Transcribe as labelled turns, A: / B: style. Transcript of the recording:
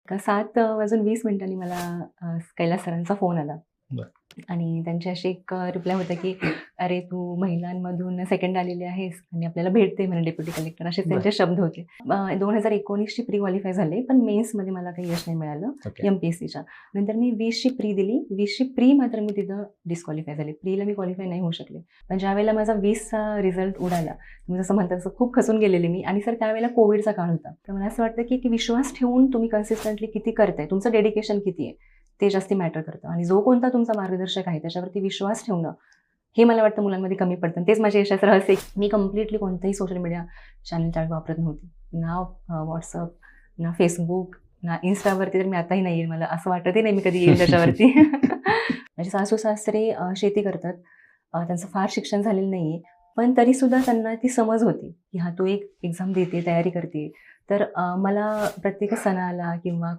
A: का 7:20 मला कैलास सरांचा फोन आला.
B: बरं.
A: आणि त्यांची अशी एक रिप्लाय होता, की "अरे, तू महिलांमधून सेकंड आलेली आहेस आणि आपल्याला भेटते म्हणे डेप्युटी कलेक्टर." असे
B: बरं.
A: त्यांचे शब्द होते. 2019ची प्री क्वालिफाय झाले, पण मेन्समध्ये मला काही यश नाही मिळालं
B: ओके.
A: एम-पी-एस-सीच्या. नंतर मी 20ची प्री दिली. 20ची प्री मात्र मी तिथं डिस्क्वालिफाय झाले. प्रीला मी क्वालिफाय नाही होऊ शकले. पण ज्यावेळेला माझा 20चा रिझल्ट उडाला, मी जसं म्हणतात तसं खूप खचून गेलेले मी आणि सर त्यावेळेला कोविडचा काळ होता. तर मला असं वाटतं, की विश्वास ठेवून तुम्ही कन्सिस्टंटली किती करताय, तुमचं डेडिकेशन किती आहे, ते जास्ती मॅटर करतं आणि जो कोणता तुमचा मार्गदर्शक आहे त्याच्यावरती विश्वास ठेवणं, हे मला वाटतं मुलांमध्ये कमी पडतं. तेच माझ्या यशाचं रहस्य आहे. मी कंप्लीटली कोणतंही सोशल मीडिया चॅनल त्यावेळी वापरत नव्हते. ना WhatsApp, ना Facebook, ना Instaवरती तर मी आताही नाही आहे. मला असं वाटतही नाही मी कधी येईल त्याच्यावरती. माझे सासू-सासरे शेती करतात. त्यांचं फार शिक्षण झालेलं नाहीये. पण तरीसुद्धा त्यांना ती समज होती, की हां, तू एक एक्झाम देते, तयारी करते. तर मला प्रत्येक सणाला किंवा